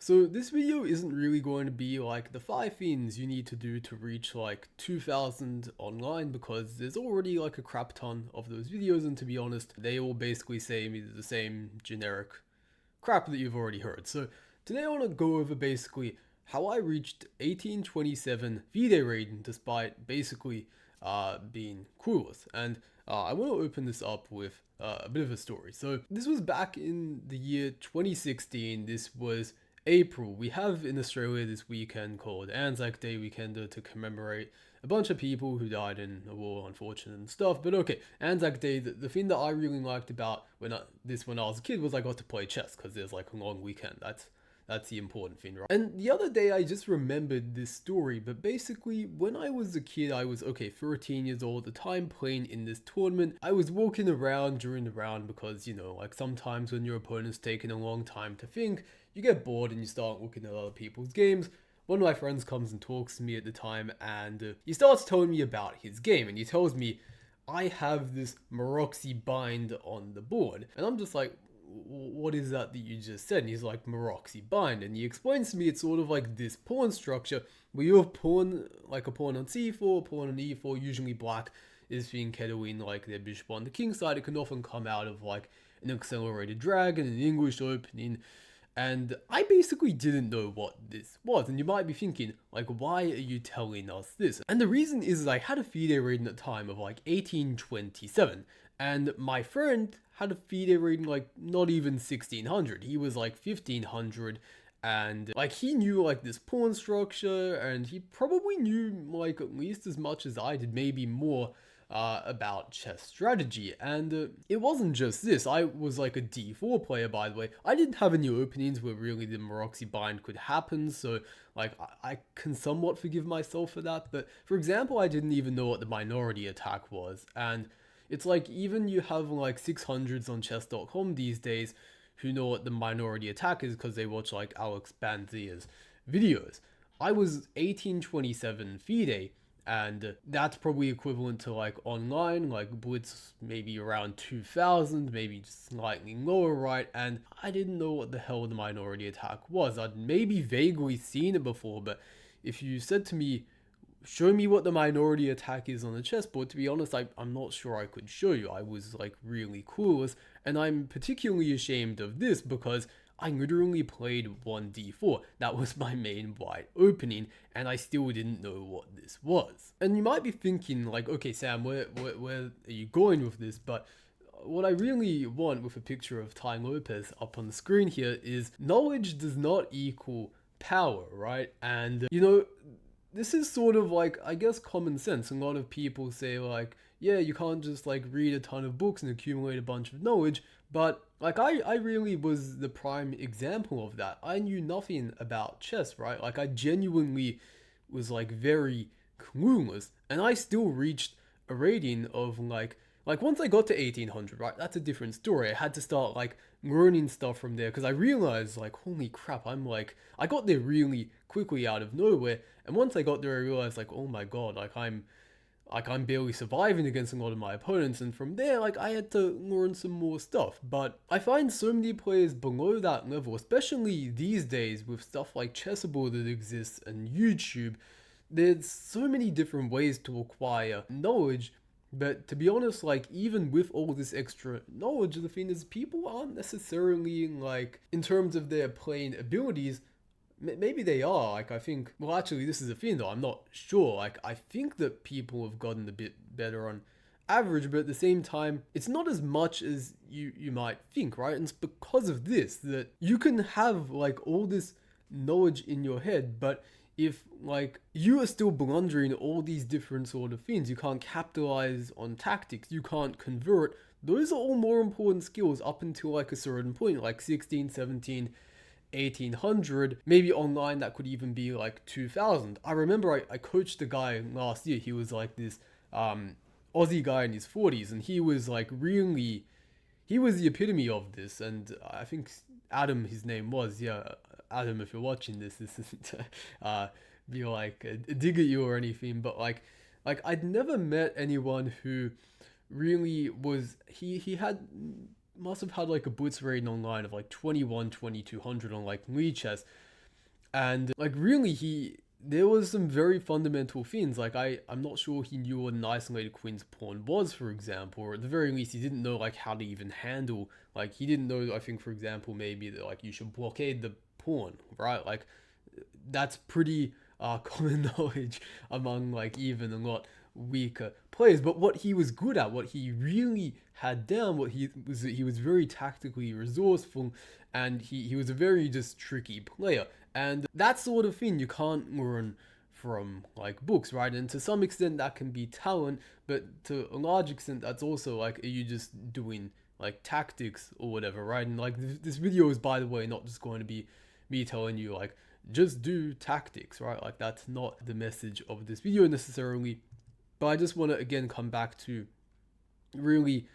So this video isn't really going to be like the 5 things you need to do to reach like 2000 online, because there's already like a crap ton of those videos, and to be honest, they all basically say the same generic crap that you've already heard. So today I want to go over basically how I reached 1827 V-Day rating despite basically being clueless. And I want to open this up with a bit of a story. So this was back in the year 2016. This was April. We have in Australia this weekend called Anzac Day weekend to commemorate a bunch of people who died in the war, unfortunate and stuff. But okay, Anzac Day, the thing that I really liked about when I was a kid was I got to play chess, because there's like a long weekend. That's the important thing, right? And the other day I just remembered this story, but basically when I was a kid, I was, 13 years old at the time, playing in this tournament. I was walking around during the round because, like sometimes when your opponent's taking a long time to think, you get bored and you start looking at other people's games. One of my friends comes and talks to me at the time, and he starts telling me about his game, and he tells me, I have this Maroxy bind on the board. And I'm just like, what is that you just said? And he's like, Maroxy bind. And he explains to me it's sort of like this pawn structure where you have pawn, like a pawn on c4, pawn on e4, usually black is being kettling like their bishop on the king side. It can often come out of like an accelerated dragon, an English opening. And I basically didn't know what this was. And you might be thinking, like, why are you telling us this? And the reason is I had a FIDE rating at the time of like 1827. And my friend had a FIDE rating like not even 1600. He was like 1500. And like he knew like this pawn structure, and he probably knew like at least as much as I did, maybe more, about chess strategy. And it wasn't just this. I was like a d4 player, by the way. I didn't have any openings where really the Maroxy bind could happen, so like I can somewhat forgive myself for that. But for example, I didn't even know what the minority attack was, and it's like even you have like 600s on chess.com these days who know what the minority attack is because they watch like Alex Banzia's videos. I was 1827 FIDE, and that's probably equivalent to like online, like Blitz maybe around 2000, maybe just slightly lower, right? And I didn't know what the hell the minority attack was. I'd maybe vaguely seen it before, but if you said to me, show me what the minority attack is on the chessboard, to be honest, I'm not sure I could show you. I was like really clueless, and I'm particularly ashamed of this because I literally played 1d4. That was my main white opening, and I still didn't know what this was. And you might be thinking like, okay Sam, where are you going with this? But what I really want with a picture of Tai Lopez up on the screen here is knowledge does not equal power, right? And this is sort of like, I guess, common sense. A lot of people say like, yeah, you can't just like read a ton of books and accumulate a bunch of knowledge. But like I really was the prime example of that. I knew nothing about chess, right? Like I genuinely was like very clueless, and I still reached a rating of like once I got to 1800, right? That's a different story. I had to start like learning stuff from there because I realized like, holy crap, I got there really quickly out of nowhere. And once I got there, I realized like, oh my god, like I'm barely surviving against a lot of my opponents. And from there, like I had to learn some more stuff. But I find so many players below that level, especially these days with stuff like Chessable that exists and YouTube. There's so many different ways to acquire knowledge. But to be honest, like even with all this extra knowledge, the thing is people aren't necessarily like, in terms of their playing abilities, maybe they are. Like I think, well actually this is a thing though, I'm not sure. Like I think that people have gotten a bit better on average, but at the same time, it's not as much as you might think, right? And it's because of this that you can have like all this knowledge in your head, but if like you are still blundering all these different sort of things, you can't capitalize on tactics, you can't convert, those are all more important skills up until like a certain point, like 16, 17, 1800, maybe online that could even be like 2000. I remember I coached a guy last year. He was like this Aussie guy in his 40s, and he was like really, he was the epitome of this. And I think Adam, his name was, yeah, Adam, if you're watching this isn't be like a dig at you or anything, but like I'd never met anyone who really was, he had, must have had like a Blitz rating online of like 21, 2200 on like Lichess. And like really there was some very fundamental things. Like I'm not sure he knew what an isolated queen's pawn was, for example, or at the very least he didn't know like how to even handle, like he didn't know, I think, for example, maybe that like you should blockade the pawn, right? Like that's pretty common knowledge among like even a lot weaker players. But what he was good at, what he really had down, what he was very tactically resourceful, and he was a very just tricky player. And that sort of thing you can't learn from like books, right? And to some extent that can be talent, but to a large extent that's also like, are you just doing like tactics or whatever, right? And like this video is, by the way, not just going to be me telling you like just do tactics, right? Like that's not the message of this video necessarily. But I just want to again come back to really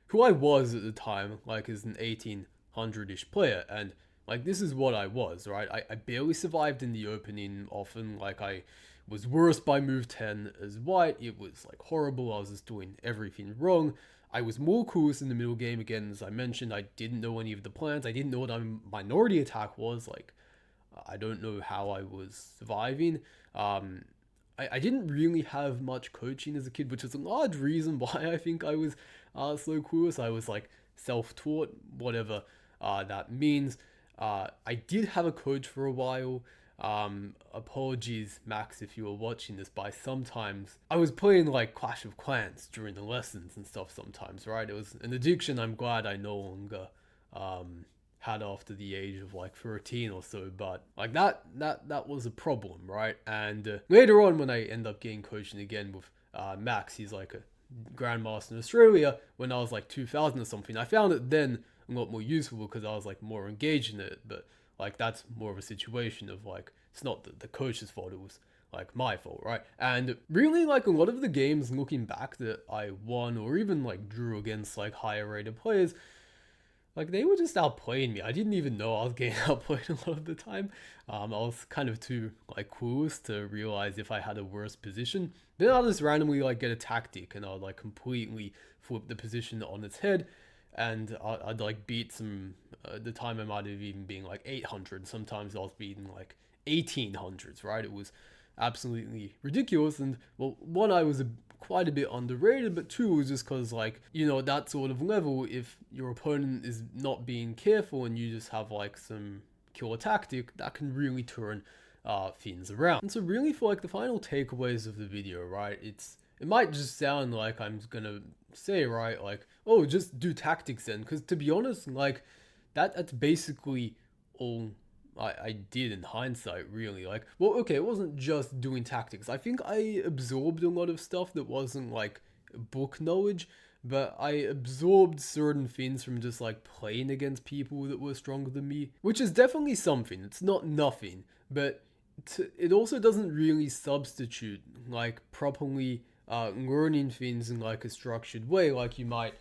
who I was at the time, like as an 1800-ish player. And like this is what I was, right? I barely survived in the opening often. Like I was worse by move 10 as white. It was like horrible. I was just doing everything wrong. I was more clueless in the middle game. Again, as I mentioned, I didn't know any of the plans. I didn't know what a minority attack was. Like I don't know how I was surviving. I didn't really have much coaching as a kid, which is a large reason why I think I was so clueless. I was like self-taught, whatever that means. I did have a coach for a while. Apologies, Max, if you were watching this, but sometimes I was playing like Clash of Clans during the lessons and stuff sometimes, right? It was an addiction I'm glad I no longer had after the age of like 13 or so, but like that was a problem, right? And later on when I end up getting coaching again with Max, he's like a grandmaster in Australia, when I was like 2000 or something, I found it then a lot more useful because I was like more engaged in it. But like that's more of a situation of like, it's not the coach's fault, it was like my fault, right? And really like a lot of the games looking back that I won or even like drew against like higher rated players, like they were just outplaying me. I didn't even know I was getting outplayed a lot of the time. I was kind of too like clueless to realize if I had a worse position. Then I'll just randomly like get a tactic and I'll like completely flip the position on its head, and I'd like beat some. The time I might have even been like 800. Sometimes I was beating like 1800s. Right? It was absolutely ridiculous. And well, one, I was quite a bit underrated, but two was just because like, you know, that sort of level, if your opponent is not being careful and you just have like some killer tactic, that can really turn things around. And so really for like the final takeaways of the video, right, it might just sound like I'm gonna say, right, like, oh, just do tactics then, because to be honest, like that's basically all I did in hindsight, really. Like, well, okay, it wasn't just doing tactics. I think I absorbed a lot of stuff that wasn't like book knowledge, but I absorbed certain things from just like playing against people that were stronger than me, which is definitely something. It's not nothing, but it also doesn't really substitute like properly learning things in like a structured way, like you might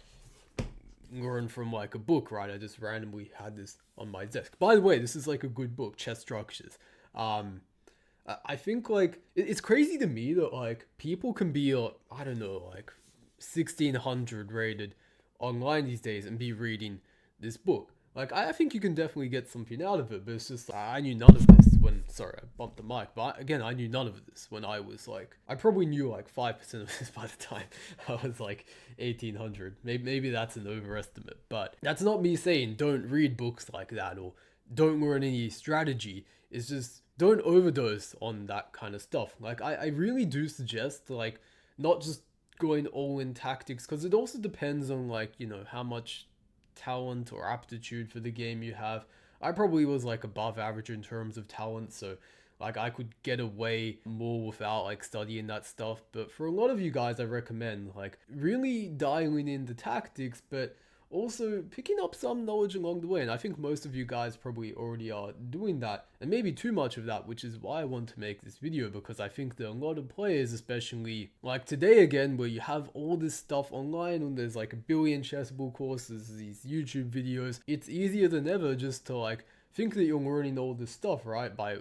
learn from like a book, right? I just randomly had this on my desk. By the way, this is like a good book, Chess Structures. I think like it's crazy to me that like people can be I don't know, like 1600 rated online these days and be reading this book. Like I think you can definitely get something out of it, but it's just I knew none of this when, sorry, I bumped the mic, but again, I knew none of this when I was like, I probably knew like 5% of this by the time I was like 1800. Maybe that's an overestimate, but that's not me saying don't read books like that or don't learn any strategy. It's just don't overdose on that kind of stuff. Like I really do suggest like not just going all in tactics, because it also depends on like, you know, how much talent or aptitude for the game you have. I probably was like above average in terms of talent, so like I could get away more without like studying that stuff. But for a lot of you guys, I recommend like really dialing in the tactics, but also picking up some knowledge along the way. And I think most of you guys probably already are doing that, and maybe too much of that, which is why I want to make this video, because I think that a lot of players, especially like today again, where you have all this stuff online and there's like a billion chessable courses, these YouTube videos, it's easier than ever just to like think that you're learning all this stuff, right, by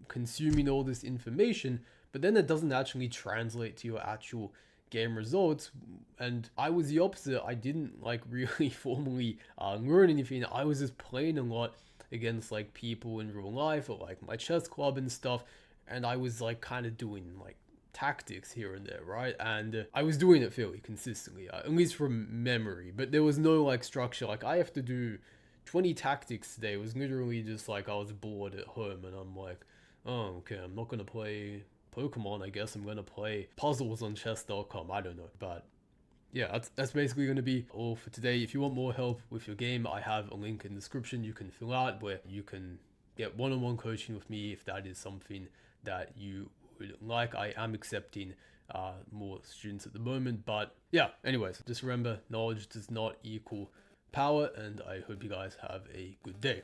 consuming all this information, but then it doesn't actually translate to your actual game results. And I was the opposite. I didn't like really formally learn anything. I was just playing a lot against like people in real life or like my chess club and stuff, and I was like kind of doing like tactics here and there, right? And I was doing it fairly consistently, at least from memory, but there was no like structure. Like I have to do 20 tactics today. It was literally just like I was bored at home and I'm like, oh, okay, I'm not gonna play Pokemon. I guess I'm gonna play puzzles on chess.com. I don't know, but yeah, that's basically going to be all for today. If you want more help with your game, I have a link in the description you can fill out where you can get one-on-one coaching with me if that is something that you would like. I am accepting more students at the moment, but yeah, anyways, just remember, knowledge does not equal power, and I hope you guys have a good day.